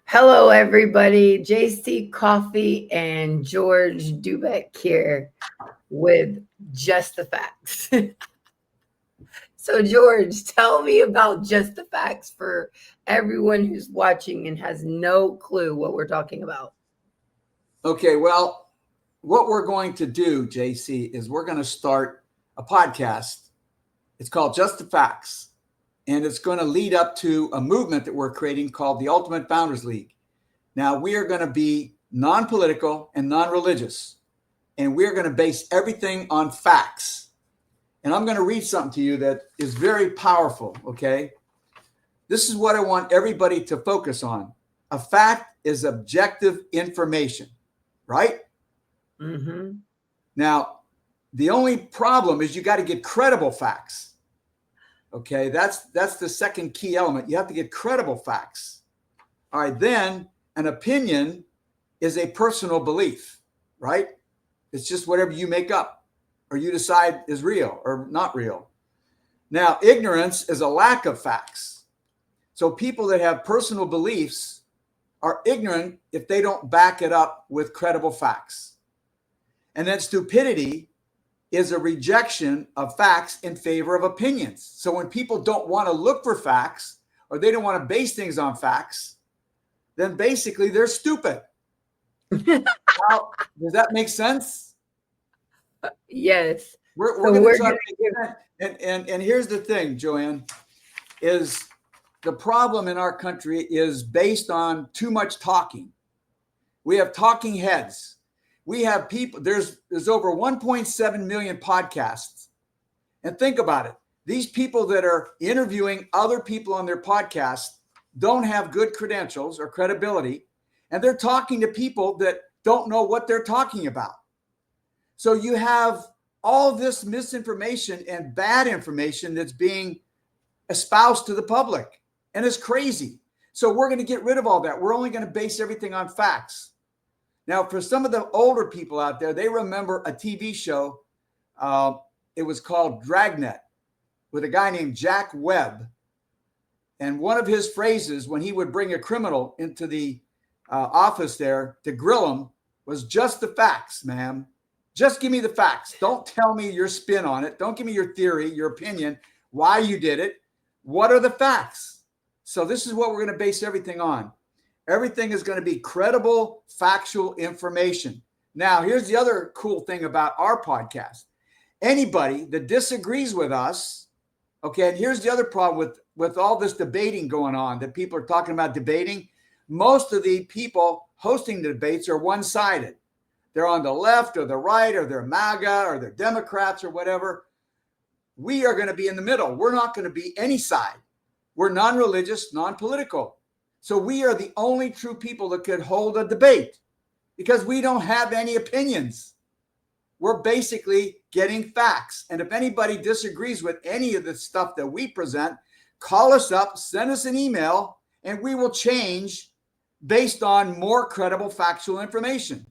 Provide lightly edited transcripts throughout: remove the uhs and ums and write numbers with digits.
Hello, everybody. JC Coffee and George Dubeck here with Just the Facts. So, George, tell me about Just the Facts for everyone who's watching and has no clue what we're talking about. Okay, well, what we're going to do, JC, is we're going to start a podcast. It's called Just the Facts, and it's going to lead up to a movement that we're creating called the Ultimate Founders League. Now, we are going to be non-political and non-religious, and we're going to base everything on facts. And I'm going to read something to you that is very powerful, okay? This is what I want everybody to focus on. A fact is objective information, right? Mm-hmm. Now, the only problem is you got to get credible facts. Okay, that's the second key element. You have to get credible facts. All right, then an opinion is a personal belief, right? It's just whatever you make up or you decide is real or not real. Now, ignorance is a lack of facts. So people that have personal beliefs are ignorant if they don't back it up with credible facts. And then stupidity is a rejection of facts in favor of opinions. So when people don't want to look for facts or they don't want to base things on facts, then basically they're stupid. Now, does that make sense? Yes. We're going to try to make sense. And here's the thing, Joanne, is the problem in our country is based on too much talking. We have talking heads. We have people, there's over 1.7 million podcasts. And think about it. These people that are interviewing other people on their podcast don't have good credentials or credibility. And they're talking to people that don't know what they're talking about. So you have all this misinformation and bad information that's being espoused to the public. And it's crazy. So we're going to get rid of all that. We're only going to base everything on facts. Now, for some of the older people out there, they remember a TV show. It was called Dragnet with a guy named Jack Webb. And one of his phrases when he would bring a criminal into the office there to grill him was just the facts, ma'am. Just give me the facts. Don't tell me your spin on it. Don't give me your theory, your opinion, why you did it. What are the facts? So this is what we're going to base everything on. Everything is going to be credible, factual information. Now, here's the other cool thing about our podcast. Anybody that disagrees with us, okay, and here's the other problem with all this debating going on that people are talking about debating. Most of the people hosting the debates are one-sided. They're on the left or the right, or they're MAGA or they're Democrats or whatever. We are going to be in the middle. We're not going to be any side. We're non-religious, non-political. So we are the only true people that could hold a debate because we don't have any opinions. We're basically getting facts. And if anybody disagrees with any of the stuff that we present, call us up, send us an email, and we will change based on more credible factual information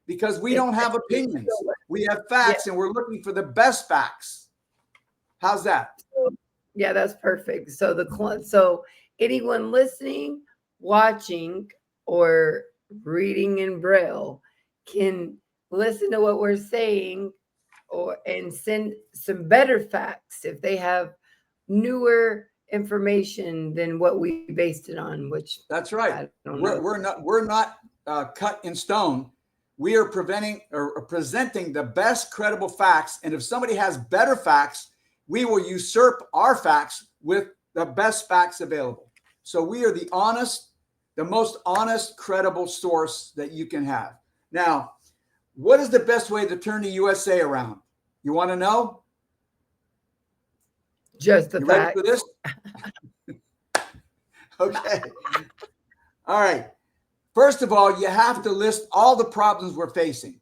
because we don't have opinions. We have facts, and we're looking for the best facts. How's that? Yeah, that's perfect. So anyone listening, watching, or reading in Braille can listen to what we're saying and send some better facts if they have newer information than what we based it on, which that's right. We're not cut in stone. We are presenting the best credible facts. And if somebody has better facts, we will usurp our facts with the best facts available. So we are the most honest, credible source that you can have. Now, what is the best way to turn the USA around? You want to know? Just the facts. Ready for this? Okay. All right. First of all, you have to list all the problems we're facing.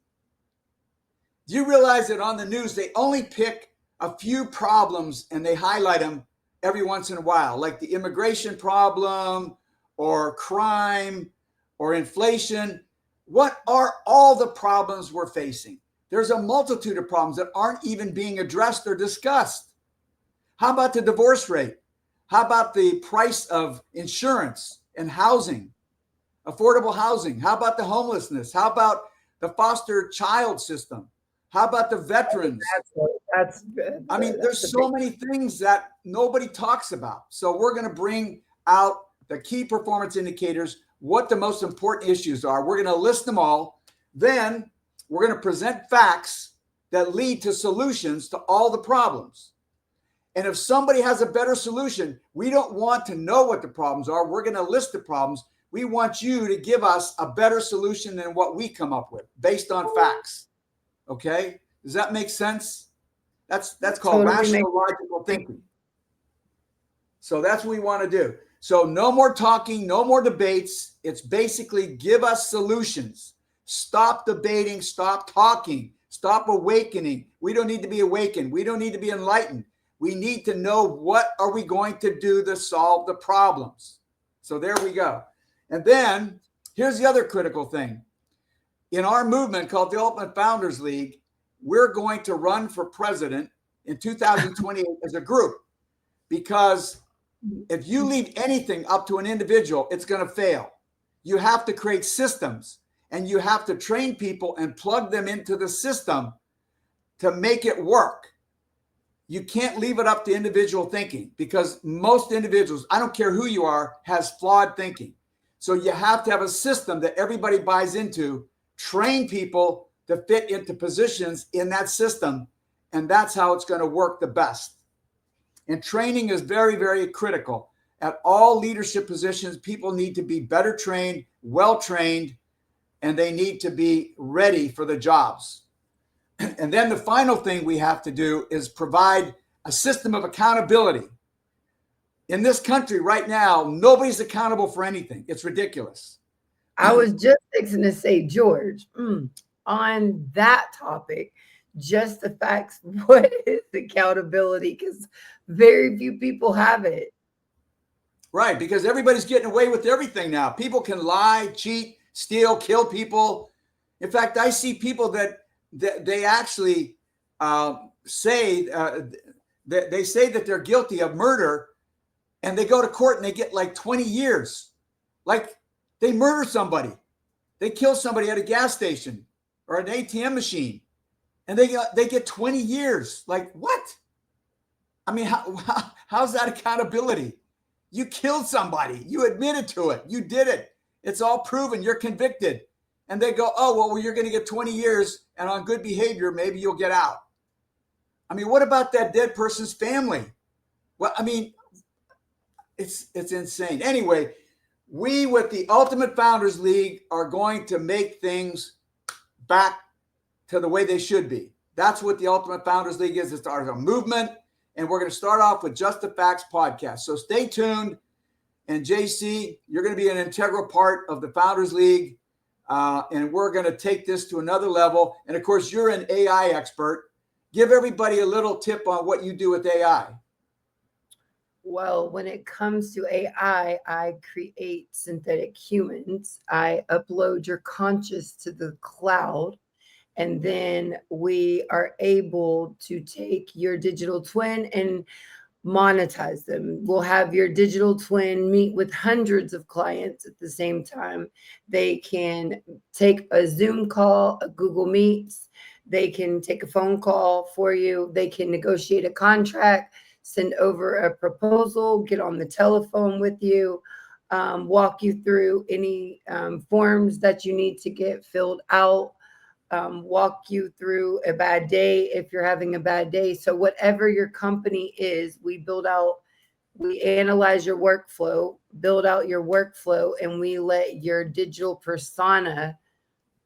Do you realize that on the news, they only pick a few problems and they highlight them every once in a while, like the immigration problem or crime or inflation? What are all the problems we're facing? There's a multitude of problems that aren't even being addressed or discussed. How about the divorce rate? How about the price of insurance and housing? affordable housing? How about the homelessness? How about the foster child system? How about the veterans? That's good. I mean, That's there's a so big. many things that nobody talks about. So we're going to bring out the key performance indicators, what the most important issues are. We're going to list them all. Then we're going to present facts that lead to solutions to all the problems. And if somebody has a better solution, we don't want to know what the problems are. We're going to list the problems. We want you to give us a better solution than what we come up with based on facts. Okay? Does that make sense? That's called rational logical thinking. So that's what we want to do. So no more talking, no more debates. It's basically give us solutions. Stop debating, stop talking, stop awakening. We don't need to be awakened. We don't need to be enlightened. We need to know what are we going to do to solve the problems. So there we go. And then here's the other critical thing. In our movement called the Ultimate Founders League, we're going to run for president in 2028 as a group, because if you leave anything up to an individual, it's going to fail. You have to create systems, and you have to train people and plug them into the system to make it work. You can't leave it up to individual thinking, because most individuals, I don't care who you are, has flawed thinking. So you have to have a system that everybody buys into, train people to fit into positions in that system, and that's how it's going to work the best. And training is very, very critical. At all leadership positions, people need to be better trained, well trained, and they need to be ready for the jobs. And then the final thing we have to do is provide a system of accountability. In this country right now, nobody's accountable for anything. It's ridiculous. I was just fixing to say, George, on that topic, just the facts. What is accountability? Because very few people have it. Right, because everybody's getting away with everything now. People can lie, cheat, steal, kill people. In fact, I see people that they actually say that they're guilty of murder, and they go to court and they get like 20 years. Like, they murder somebody. They kill somebody at a gas station or an ATM machine, and they get 20 years. Like, what? I mean, how's that accountability? You killed somebody. You admitted to it. You did it. It's all proven. You're convicted. And they go, oh, well, you're going to get 20 years, and on good behavior, maybe you'll get out. I mean, what about that dead person's family? Well, I mean, it's insane. Anyway, we with the Ultimate Founders League are going to make things back to the way they should be. That's what the Ultimate Founders League is. It's our movement, and we're going to start off with Just the Facts podcast. So stay tuned. And JC, you're going to be an integral part of the Founders League, and we're going to take this to another level. And of course, you're an AI expert. Give everybody a little tip on what you do with AI. Well, when it comes to AI, I create synthetic humans. I upload your conscious to the cloud, and then we are able to take your digital twin and monetize them. We'll have your digital twin meet with hundreds of clients at the same time. They can take a Zoom call, a Google Meets. They can take a phone call for you. They can negotiate a contract, send over a proposal, get on the telephone with you, walk you through any forms that you need to get filled out, walk you through a bad day if you're having a bad day. So whatever your company is, we analyze your workflow, build out your workflow, and we let your digital persona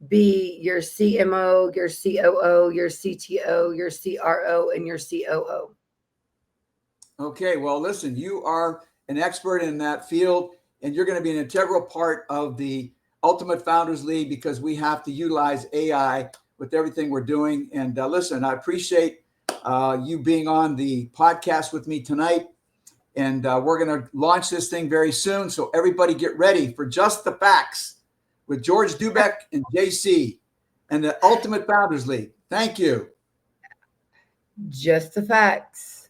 be your CMO, your COO, your CTO, your CRO, and your COO. Okay, well, listen, you are an expert in that field, and you're going to be an integral part of the Ultimate Founders League, because we have to utilize AI with everything we're doing. And listen, I appreciate you being on the podcast with me tonight. And we're going to launch this thing very soon. So everybody get ready for Just the Facts with George Dubeck and JC and the Ultimate Founders League. Thank you. Just the facts.